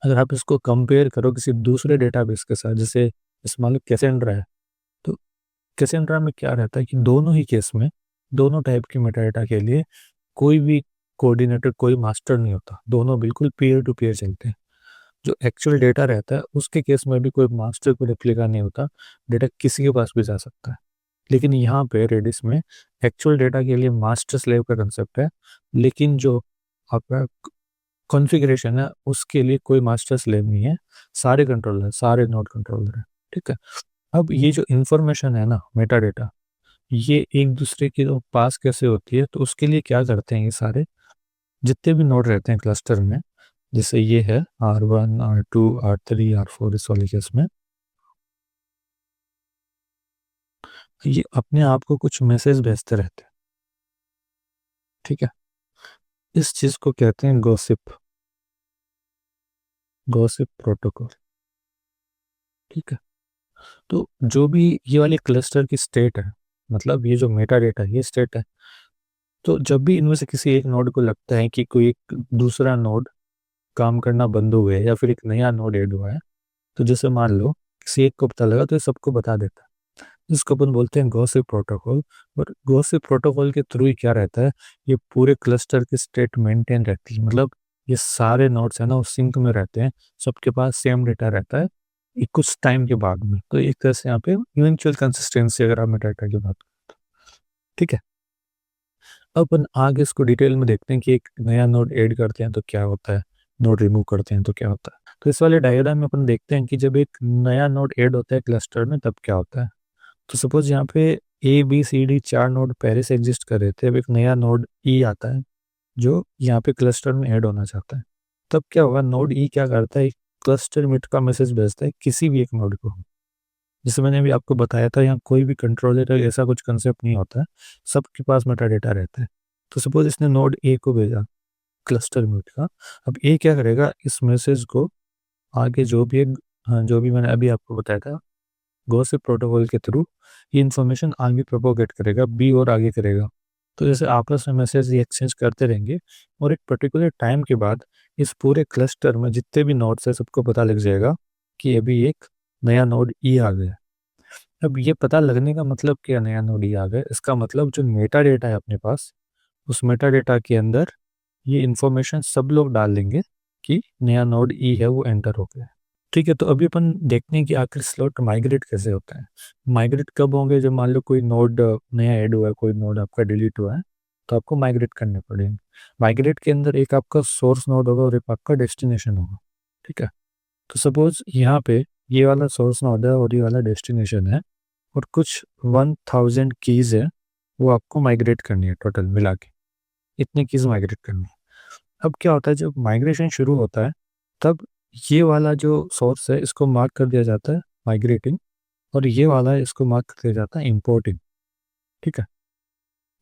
Speaker 1: अगर आप इसको कंपेयर करो किसी दूसरे डेटाबेस के साथ, जैसे मान लो कैसेंड्रा है, तो कैसेंड्रा में क्या रहता है कि दोनों ही केस में, दोनों टाइप के मेटाडेटा के लिए कोई भी कोऑर्डिनेटर कोई मास्टर नहीं होता, दोनों बिल्कुल पीयर टू पीयर चलते हैं। जो एक्चुअल डेटा रहता है उसके केस में भी कोई मास्टर को रेप्लिका नहीं होता, डेटा किसी के पास भी जा सकता है। लेकिन यहाँ पे रेडिस में एक्चुअल डेटा के लिए मास्टर स्लेव का कंसेप्ट है, लेकिन जो आपका कॉन्फ़िगरेशन है उसके लिए कोई मास्टर स्लेव नहीं है, सारे कंट्रोलर, सारे नोड कंट्रोलर है। ठीक है, अब ये जो इंफॉर्मेशन है ना मेटा डेटा, ये एक दूसरे के तो पास कैसे होती है, तो उसके लिए क्या करते हैं ये सारे जितने भी नोड रहते हैं क्लस्टर में, जैसे ये है R1 R2 R3 R4, इस वाले केस में ये अपने आप को कुछ मैसेज भेजते रहते हैं। ठीक है, इस चीज को कहते हैं गॉसिप, गॉसिप प्रोटोकॉल। ठीक है, तो जो भी ये वाले क्लस्टर की स्टेट है, मतलब ये जो मेटा डेटा है ये स्टेट है, तो जब भी इनमें से किसी एक नोड को लगता है कि कोई एक दूसरा नोड काम करना बंद हुआ है या फिर एक नया नोड ऐड हुआ है, तो जैसे मान लो किसी एक को पता लगा तो ये सबको बता देता है, जिसको अपन बोलते हैं गॉसिप प्रोटोकॉल। और गॉसिप प्रोटोकॉल के थ्रू ही क्या रहता है, ये पूरे क्लस्टर की स्टेट मेंटेन रहती है, मतलब ये सारे नोड्स है ना वो सिंक में रहते हैं, सबके पास सेम डेटा रहता है एक कुछ टाइम के बाद में। तो एक तरह से यहाँ पे इवेंचुअल कंसिस्टेंसी अगर आप मेटा डेटा की बात करें तो। ठीक है, अब अपन आगे इसको डिटेल में देखते हैं कि एक नया नोड ऐड करते हैं तो क्या होता है, नोड रिमूव करते हैं तो क्या होता है। तो इस वाले डायग्राम में अपन देखते हैं कि जब एक नया नोड ऐड होता है क्लस्टर में तब क्या होता है। तो सपोज यहाँ पे A B C D 4 node पहले से एग्जिस्ट कर रहे थे, अब एक नया नोड ई आता है जो यहाँ पे क्लस्टर में ऐड होना चाहता है। तब क्या होगा, नोड ई क्या करता है, क्लस्टर मिट का मैसेज भेजता है किसी भी एक नोड को। जैसे मैंने अभी आपको बताया था, यहाँ कोई भी कंट्रोलर ऐसा कुछ कंसेप्ट नहीं होता है, सबके पास मेटा डेटा रहता है। तो सपोज इसने नोड ए को भेजा क्लस्टर मिट का, अब ए क्या करेगा, इस मैसेज को आगे जो भी एक, हाँ, जो भी मैंने अभी आपको बताया था गॉसिप प्रोटोकॉल के थ्रू ये इन्फॉर्मेशन आगे प्रोपोगेट करेगा, बी और आगे करेगा। तो जैसे आपस में मैसेज ये एक्सचेंज करते रहेंगे और एक पर्टिकुलर टाइम के बाद इस पूरे क्लस्टर में जितने भी नोड्स है सबको पता लग जाएगा कि अभी एक नया नोड ई आ गया। अब ये पता लगने का मतलब क्या, नया नोड ई आ गया, इसका मतलब जो मेटा डेटा है अपने पास, उस मेटा डेटा के अंदर ये इन्फॉर्मेशन सब लोग डाल देंगे कि नया नोड ई है वो एंटर हो गया। ठीक है, तो अभी अपन देखते हैं कि आखिर स्लॉट माइग्रेट कैसे होता है। माइग्रेट कब होंगे, जब मान लो कोई नोड नया ऐड हुआ है, कोई नोड आपका डिलीट हुआ है, तो आपको माइग्रेट करने पड़ेंगे। माइग्रेट के अंदर एक आपका सोर्स नोड होगा और एक आपका डेस्टिनेशन होगा। ठीक है, तो सपोज यहाँ पे ये वाला सोर्स नोड है और ये वाला डेस्टिनेशन है, और कुछ 1000 कीज है वो आपको माइग्रेट करनी है, टोटल मिला के इतनी कीज माइग्रेट करनी है। अब क्या होता है, जब माइग्रेशन शुरू होता है तब ये वाला जो सोर्स है इसको मार्क कर दिया जाता है माइग्रेटिंग, और ये वाला है इसको मार्क कर दिया जाता है इंपोर्टिंग। ठीक है,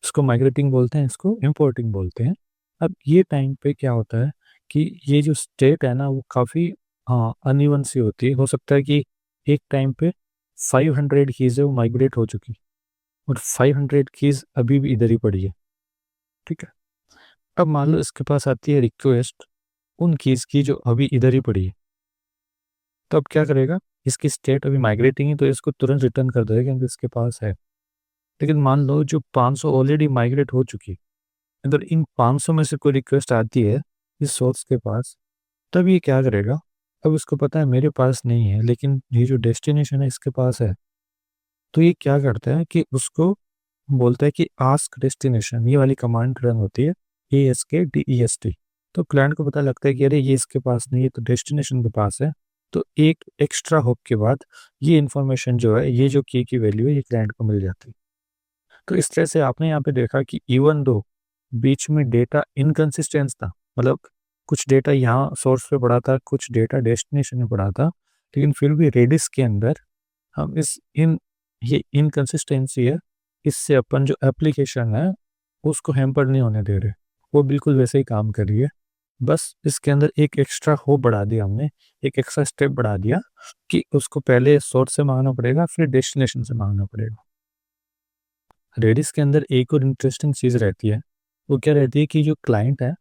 Speaker 1: इसको माइग्रेटिंग बोलते हैं, इसको इंपोर्टिंग बोलते हैं। अब ये टाइम पे क्या होता है कि ये जो स्टेट है ना वो काफ़ी, हाँ, अनइवन सी होती है। हो सकता है कि एक टाइम पे 500 कीज़ है वो माइग्रेट हो चुकी और 500 कीज़ अभी भी इधर ही पड़ी है। ठीक है, अब मान लो इसके पास आती है रिक्वेस्ट उन कीज़ की जो अभी इधर ही पड़ी है, तो अब क्या करेगा, इसकी स्टेट अभी माइग्रेटिंग है तो इसको तुरंत रिटर्न कर देगा क्योंकि इसके पास है। लेकिन मान लो जो 500 ऑलरेडी माइग्रेट हो चुकी है, अगर इन 500 में से कोई रिक्वेस्ट आती है इस सोर्स के पास, तब ये क्या करेगा, अब इसको पता है मेरे पास नहीं है लेकिन ये जो डेस्टिनेशन है इसके पास है, तो ये क्या करता है कि उसको बोलता है कि आस्क डेस्टिनेशन, ये वाली कमांड रन होती है, ASK DEST। तो क्लाइंट को पता लगता है कि अरे ये इसके पास नहीं है, तो डेस्टिनेशन के पास है। तो एक एक्स्ट्रा होप के बाद ये इन्फॉर्मेशन जो है, ये जो की वैल्यू है, ये क्लाइंट को मिल जाती है। तो इस तरह से आपने यहाँ पे देखा कि इवन दो बीच में डेटा इनकंसिस्टेंस था, मतलब कुछ डेटा यहाँ सोर्स पे पड़ा था, कुछ डेटा डेस्टिनेशन में पड़ा था, लेकिन फिर भी रेडिस के अंदर हम इस इन ये इनकंसिस्टेंसी है, इससे अपन जो एप्लीकेशन है उसको हैम्पर नहीं होने दे रहे, वो बिल्कुल वैसे ही काम कर रही है। बस इसके अंदर एक एक्स्ट्रा होप बढ़ा दिया हमने, एक एक्स्ट्रा स्टेप बढ़ा दिया कि उसको पहले सोर्स से मांगना पड़ेगा, फिर डेस्टिनेशन से मांगना पड़ेगा। रेडिस के अंदर एक और इंटरेस्टिंग चीज़ रहती है, वो क्या रहती है कि जो क्लाइंट है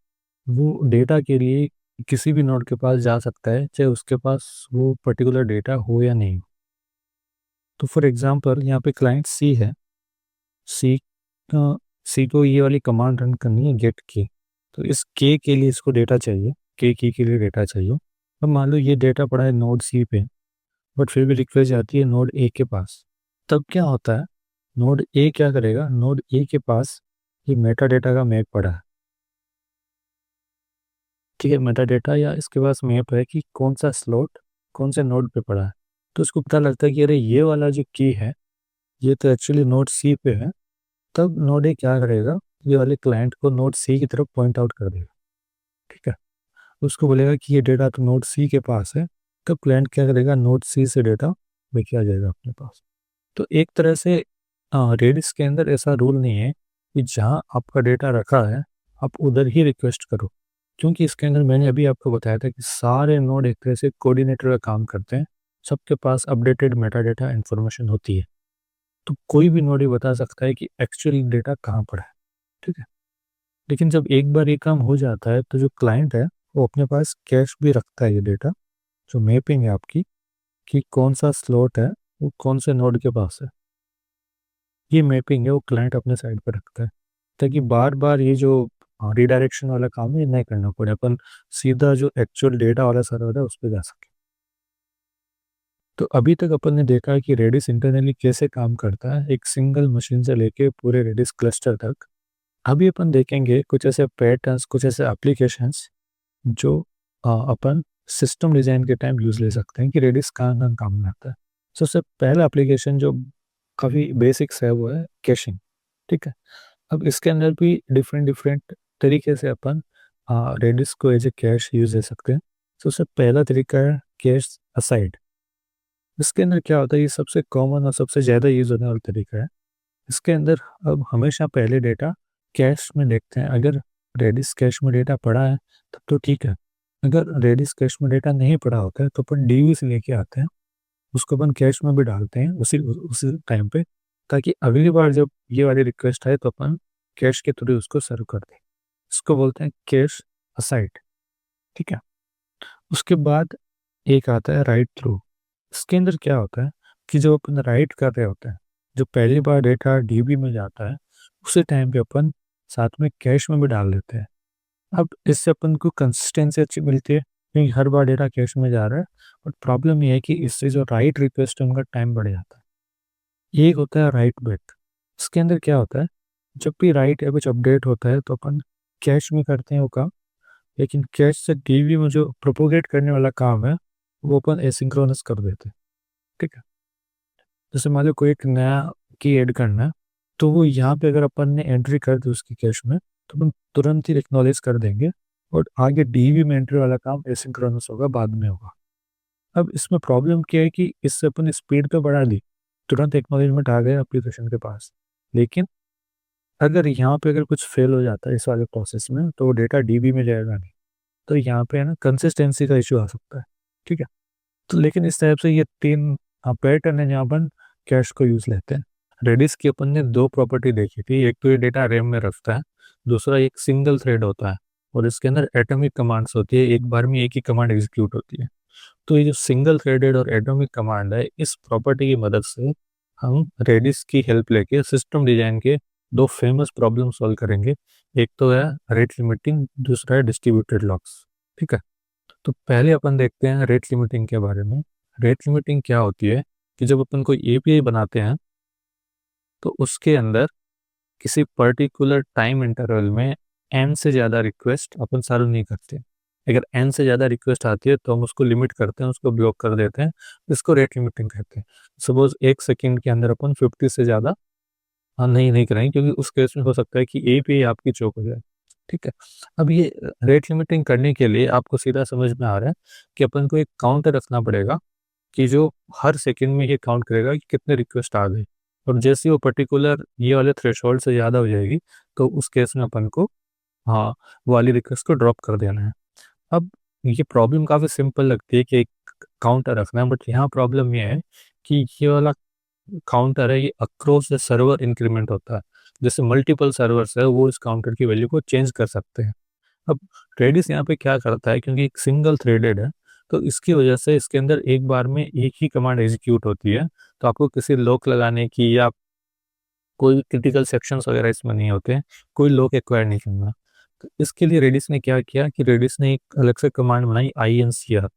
Speaker 1: वो डेटा के लिए किसी भी नोड के पास जा सकता है, चाहे उसके पास वो पर्टिकुलर डेटा हो या नहीं। तो फॉर एग्जांपल यहाँ पे क्लाइंट सी है, सी सी को ये वाली कमांड रन करनी है गेट के। तो इस के लिए इसको डेटा चाहिए, के की के लिए डेटा चाहिए। अब मान लो ये डेटा पड़ा है नोड सी पे, बट फिर भी रिक्वेस्ट जाती है नोड ए के पास। तब क्या होता है, नोड ए क्या करेगा, नोड ए के पास ये मेटा डेटा का मैप पड़ा है। ठीक है, मेटा डेटा या इसके पास मैप है कि कौन सा स्लॉट कौन से नोड पे पड़ा है। तो उसको पता लगता है कि अरे ये वाला जो की है ये तो एक्चुअली नोड सी पे है। तब नोड ए क्या करेगा, ये वाले क्लाइंट को नोड सी की तरफ पॉइंट आउट कर देगा। ठीक है, उसको बोलेगा कि ये डेटा तो नोड सी के पास है। तब क्लाइंट क्या करेगा, नोड सी से डेटा लेके आ जाएगा अपने पास। तो एक तरह से रेडिस के अंदर ऐसा रूल नहीं है कि जहाँ आपका डेटा रखा है आप उधर ही रिक्वेस्ट करो, क्योंकि इसके अंदर मैंने अभी आपको बताया था कि सारे नोड एक तरह से कोऑर्डिनेटर का काम करते हैं, सबके पास अपडेटेड मेटा डेटा इन्फॉर्मेशन होती है। तो कोई भी नोड ये बता सकता है कि एक्चुअल डेटा कहाँ पड़ा है। ठीक है, लेकिन जब एक बार ये काम हो जाता है तो जो क्लाइंट है वो अपने पास कैश भी रखता है ये डेटा, जो मैपिंग है आपकी कि कौन सा स्लॉट है वो कौन से नोड के पास है, ये मैपिंग है वो क्लाइंट अपने साइड पर रखता है, ताकि बार बार ये जो रिडायरेक्शन वाला काम है ये नहीं करना पड़े, अपन सीधा जो एक्चुअल डेटा वाला सर्वर है उस पर जा सके। तो अभी तक अपन ने देखा है कि रेडिस इंटरनली कैसे काम करता है, एक सिंगल मशीन से लेके पूरे रेडिस क्लस्टर तक। अभी अपन देखेंगे कुछ ऐसे पैटर्न्स, कुछ ऐसे एप्लीकेशंस जो अपन सिस्टम डिज़ाइन के टाइम यूज़ ले सकते हैं कि रेडिस कहाँ कहाँ काम में आता है। सबसे पहला एप्लीकेशन जो काफ़ी बेसिक्स है वो है कैशिंग। ठीक है, अब इसके अंदर भी डिफरेंट डिफरेंट तरीके से अपन रेडिस को एज ए कैश यूज़ ले सकते हैं। सबसे पहला तरीका है कैश असाइड। इसके अंदर क्या होता है, ये सबसे कॉमन और सबसे ज़्यादा यूज़ होने वाला तरीका है। इसके अंदर अब हमेशा पहले डेटा कैश में देखते हैं, अगर रेडिस कैश में डेटा पड़ा है तब तो ठीक है। अगर रेडिस कैश में डेटा नहीं पड़ा होता है तो अपन डीबी से लेके आते हैं, उसको अपन कैश में भी डालते हैं उसी उसी टाइम पे, ताकि अगली बार जब ये वाली रिक्वेस्ट आए तो अपन कैश के थ्रू उसको सर्व कर दें। इसको बोलते हैं कैश असाइड। ठीक है, उसके बाद एक आता है राइट थ्रू। इसके अंदर क्या होता है कि जब अपन राइट कर रहे होते हैं, जो पहली बार डेटा डीबी में जाता है उसी टाइम पे अपन साथ में कैश में भी डाल देते हैं। अब इससे अपन को कंसिस्टेंसी अच्छी मिलती है क्योंकि हर बार डेटा कैश में जा रहा है। बट प्रॉब्लम ये है कि इससे जो राइट रिक्वेस्ट है उनका टाइम बढ़ जाता है। एक होता है राइट बैक। इसके अंदर क्या होता है, जब भी राइट या कुछ अपडेट होता है तो अपन कैश में करते हैं वो काम, लेकिन कैश से डीबी में जो प्रोपोगेट करने वाला काम है वो अपन एसिंक्रोनस कर देते हैं। ठीक है, जैसे मान लो कोई एक नया की ऐड करना है, तो वो यहाँ पे अगर अपन ने एंट्री कर दी उसकी कैश में तो अपन तुरंत ही एक्नॉलेज कर देंगे, और आगे डीबी में एंट्री वाला काम एसिंक्रोनस होगा, बाद में होगा। अब इसमें प्रॉब्लम क्या है कि इससे अपन स्पीड तो बढ़ा दी, तुरंत एक्नॉलेजमेंट आ गया एप्लीकेशन के पास, लेकिन अगर यहाँ पे अगर कुछ फेल हो जाता है इस वाले प्रोसेस में तो वो डेटा डीबी में जाएगा नहीं। तो यहाँ पे है ना कंसिस्टेंसी का इशू आ सकता है। ठीक है, तो लेकिन इस टाइप से ये तीन पैटर्न है जहाँ अपन कैश को यूज़ लेते हैं। रेडिस की अपन ने दो प्रॉपर्टी देखी थी, एक तो ये डेटा रैम में रखता है, दूसरा एक सिंगल थ्रेड होता है और इसके अंदर एटॉमिक कमांड्स होती है, एक बार में एक ही कमांड एग्जीक्यूट होती है। तो ये जो सिंगल थ्रेडेड और एटॉमिक कमांड है, इस प्रॉपर्टी की मदद से हम रेडिस की हेल्प लेके सिस्टम डिजाइन के दो फेमस प्रॉब्लम सॉल्व करेंगे। एक तो है रेट लिमिटिंग, दूसरा है डिस्ट्रीब्यूटेड लॉक्स। ठीक है, तो पहले अपन देखते हैं रेट लिमिटिंग के बारे में। रेट लिमिटिंग क्या होती है कि जब अपन कोई एपीआई बनाते हैं तो उसके अंदर किसी पर्टिकुलर टाइम इंटरवल में एन से ज़्यादा रिक्वेस्ट अपन सर्व नहीं करते। अगर एन से ज़्यादा रिक्वेस्ट आती है तो हम उसको लिमिट करते हैं, उसको ब्लॉक कर देते हैं। इसको रेट लिमिटिंग कहते हैं। सपोज 1 सेकेंड के अंदर अपन 50 से ज़्यादा नहीं करेंगे, क्योंकि उस केस में हो सकता है कि ए पे ही आपकी चौक हो जाए। ठीक है। अब ये रेट लिमिटिंग करने के लिए आपको सीधा समझ में आ रहा है कि अपन को एक काउंटर रखना पड़ेगा कि जो हर सेकंड में ये काउंट करेगा कि कितने रिक्वेस्ट आ गए, और जैसे वो पर्टिकुलर ये वाले थ्रेशोल्ड से ज़्यादा हो जाएगी तो उस केस में अपन को हाँ वो वाली रिक्वेस्ट को ड्रॉप कर देना है। अब ये प्रॉब्लम काफ़ी सिंपल लगती है कि एक काउंटर रखना है, बट यहाँ प्रॉब्लम ये है कि ये वाला काउंटर है ये अक्रॉस द सर्वर इंक्रीमेंट होता है। जैसे मल्टीपल सर्वर्स है वो इस काउंटर की वैल्यू को चेंज कर सकते हैं। अब ट्रेडिस यहाँ पे क्या करता है, क्योंकि एक सिंगल थ्रेडेड है तो इसकी वजह से इसके अंदर एक बार में एक ही कमांड एग्जीक्यूट होती है, तो आपको किसी लॉक लगाने की या कोई क्रिटिकल सेक्शंस वगैरह इसमें नहीं होते हैं, कोई लॉक एक्वायर नहीं करना। तो इसके लिए रेडिस ने क्या किया कि रेडिस ने एक अलग से कमांड बनाई INCR।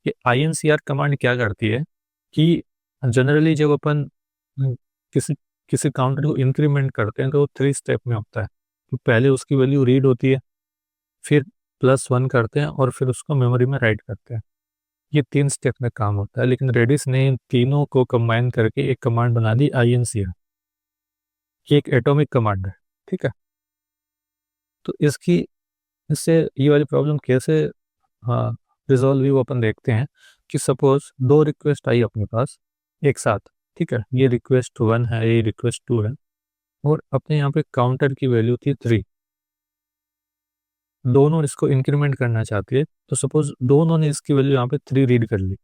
Speaker 1: ये INCR कमांड क्या करती है कि जनरली जब अपन किसी किसी काउंटर को इंक्रीमेंट करते हैं तो वो 3 स्टेप में होता है। तो पहले उसकी वैल्यू रीड होती है, फिर +1 करते हैं और फिर उसको मेमोरी में राइट करते हैं। ये 3 स्टेप में काम होता है, लेकिन रेडिस ने इन तीनों को कंबाइन करके एक कमांड बना दी INCR। ये एक एटॉमिक कमांड है। ठीक है। तो इससे ये वाली प्रॉब्लम कैसे हाँ रिजॉल्व हुई वो अपन देखते हैं कि सपोज 2 रिक्वेस्ट आई अपने पास एक साथ। ठीक है। ये रिक्वेस्ट 1 है, ये रिक्वेस्ट 2 है, और अपने यहाँ पे काउंटर की वैल्यू थी 3। दोनों इसको इंक्रीमेंट करना चाहती है, तो सपोज दोनों ने इसकी वैल्यू यहाँ पे 3 रीड कर ली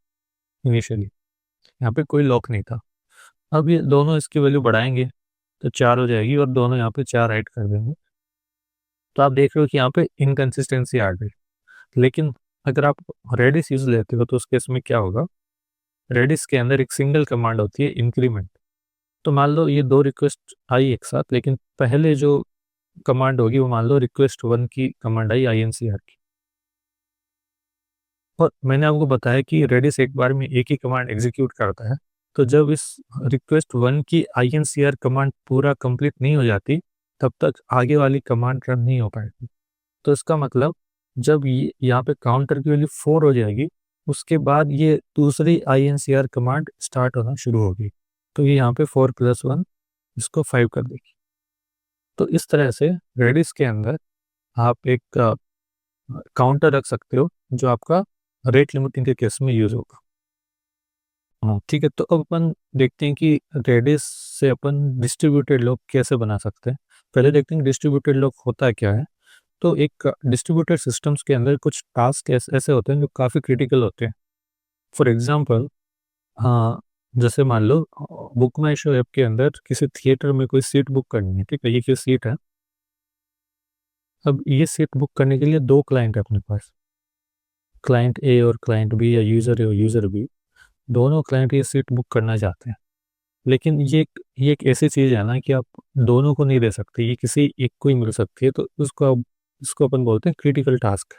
Speaker 1: इनिशियली। यहाँ पे कोई लॉक नहीं था। अब ये दोनों इसकी वैल्यू बढ़ाएंगे तो 4 हो जाएगी, और दोनों यहाँ पे 4 ऐड कर देंगे। तो आप देख रहे हो कि यहाँ पे इनकन्सिस्टेंसी आ गई। लेकिन अगर आप रेडिस यूज लेते हो तो उस केस में क्या होगा, रेडिस के अंदर एक सिंगल कमांड होती है इंक्रीमेंट। तो मान लो ये 2 रिक्वेस्ट आई एक साथ, लेकिन पहले जो कमांड होगी वो मान लो रिक्वेस्ट 1 की कमांड आई INCR की। और मैंने आपको बताया कि रेडिस एक बार में एक ही कमांड एग्जीक्यूट करता है, तो जब इस रिक्वेस्ट 1 की INCR कमांड पूरा कंप्लीट नहीं हो जाती तब तक आगे वाली कमांड रन नहीं हो पाएगी। तो इसका मतलब जब ये यहाँ पे काउंटर की वैल्यू 4 हो जाएगी उसके बाद ये दूसरी INCR कमांड स्टार्ट होना शुरू होगी। तो ये यहाँ पे 4+1 इसको 5 कर देगी। तो इस तरह से रेडिस के अंदर आप एक काउंटर रख सकते हो जो आपका रेट लिमिटिंग के केस में यूज होगा। हाँ ठीक है। तो अब अपन देखते हैं कि रेडिस से अपन डिस्ट्रीब्यूटेड लॉक कैसे बना सकते हैं। पहले देखते हैं डिस्ट्रीब्यूटेड लॉक होता क्या है। तो एक डिस्ट्रीब्यूटेड सिस्टम्स के अंदर कुछ टास्क ऐसे होते हैं जो काफ़ी क्रिटिकल होते हैं। फॉर एग्जांपल हाँ जैसे मान लो बुक माई शो ऐप के अंदर किसी थिएटर में कोई सीट बुक करनी है। ठीक है। ये कोई सीट है। अब ये सीट बुक करने के लिए 2 क्लाइंट है अपने पास, क्लाइंट ए और क्लाइंट बी, या यूज़र ए और यूज़र बी। दोनों क्लाइंट ये सीट बुक करना चाहते हैं, लेकिन ये एक ऐसी चीज़ है ना कि आप दोनों को नहीं दे सकते, ये किसी एक को ही मिल सकती है। तो इसको अपन बोलते हैं क्रिटिकल टास्क,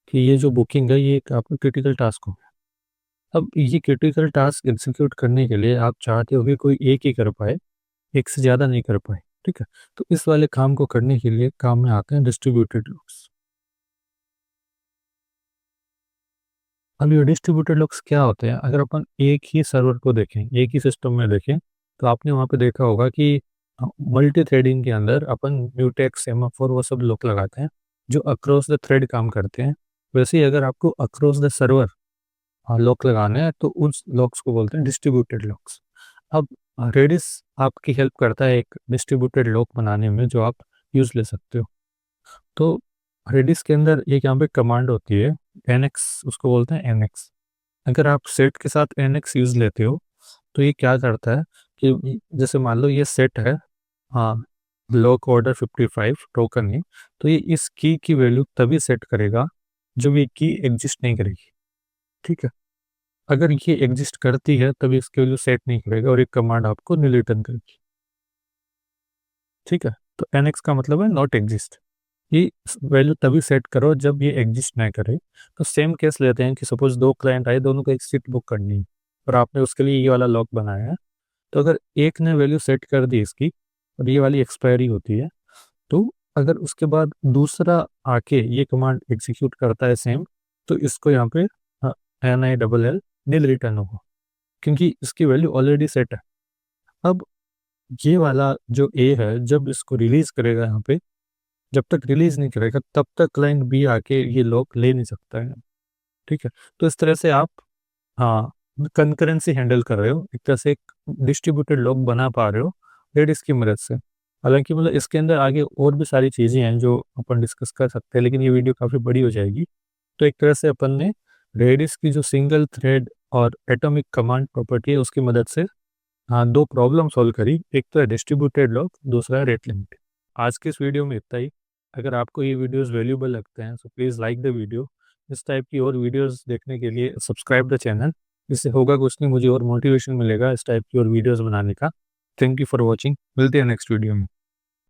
Speaker 1: कि ये जो बुकिंग है ये एक आपका क्रिटिकल टास्क हो। अब ये क्रिटिकल टास्क एग्जीक्यूट करने के लिए आप चाहते हो कि कोई एक ही कर पाए, एक से ज़्यादा नहीं कर पाए। ठीक है। तो इस वाले काम को करने के लिए काम में आते हैं डिस्ट्रीब्यूटेड लॉक्स। अब ये डिस्ट्रीब्यूटेड लॉक्स क्या होते हैं, अगर अपन एक ही सर्वर को देखें, एक ही सिस्टम में देखें, तो आपने वहाँ पे देखा होगा कि मल्टी थ्रेडिंग के अंदर अपन म्यूटेक्स सेमाफोर वो सब लॉक लगाते हैं जो अक्रॉस द थ्रेड काम करते हैं। वैसे ही अगर आपको अक्रॉस द सर्वर लॉक लगाना है तो उस लॉक्स को बोलते हैं डिस्ट्रीब्यूटेड लॉक्स। अब रेडिस आपकी हेल्प करता है एक डिस्ट्रीब्यूटेड लॉक बनाने में जो आप यूज़ ले सकते हो। तो रेडिस के अंदर एक यहाँ पे कमांड होती है NX, उसको बोलते हैं NX। अगर आप सेट के साथ NX यूज़ लेते हो तो ये क्या करता है कि जैसे मान लो ये सेट है हाँ लॉक ऑर्डर 55 टोकन है, तो ये इस की वैल्यू तभी सेट करेगा जब ये की एग्जिस्ट नहीं करेगी। ठीक है। अगर ये एग्जिस्ट करती है तभी इसकी वैल्यू सेट नहीं करेगा और एक कमांड आपको नील रिटर्न करेगी। ठीक है। तो NX का मतलब है नॉट एग्जिस्ट। ये वैल्यू तभी सेट करो जब ये एग्जिस्ट ना करे। तो सेम केस लेते हैं कि सपोज 2 क्लाइंट आए, दोनों को एक सीट बुक करनी है और आपने उसके लिए ये वाला लॉक बनाया है। तो अगर एक ने वैल्यू सेट कर दी इसकी और ये वाली एक्सपायरी होती है, तो अगर उसके बाद दूसरा आके ये कमांड एग्जीक्यूट करता है सेम, तो इसको यहाँ पे NILL नील रिटर्न होगा, क्योंकि इसकी वैल्यू ऑलरेडी सेट है। अब ये वाला जो ए है, जब इसको रिलीज करेगा यहाँ पे, जब तक रिलीज नहीं करेगा तब तक क्लाइंट बी आके ये लॉक ले नहीं सकता है। ठीक है, तो इस तरह से आप, हाँ, कंकरेंसी हैंडल कर रहे हो, एक तरह से एक डिस्ट्रीब्यूटेड लॉक बना पा रहे हो रेडिस की मदद से। हालांकि मतलब इसके अंदर आगे और भी सारी चीज़ें हैं जो अपन डिस्कस कर सकते हैं, लेकिन ये वीडियो काफ़ी बड़ी हो जाएगी। तो एक तरह से अपन ने रेडिस की जो सिंगल थ्रेड और एटॉमिक कमांड प्रॉपर्टी है उसकी मदद से, हाँ, दो प्रॉब्लम सॉल्व करी। एक तो है डिस्ट्रीब्यूटेड लॉक, दूसरा है रेट लिमिट। आज के इस वीडियो में इतना ही। अगर आपको ये वीडियोस वैल्यूबल लगते हैं तो प्लीज़ लाइक द वीडियो। इस टाइप की और वीडियोस देखने के लिए सब्सक्राइब द चैनल। इससे होगा कुछ नहीं, मुझे और मोटिवेशन मिलेगा इस टाइप की और वीडियोस बनाने का। Thank you for watching. मिलते हैं नेक्स्ट वीडियो में।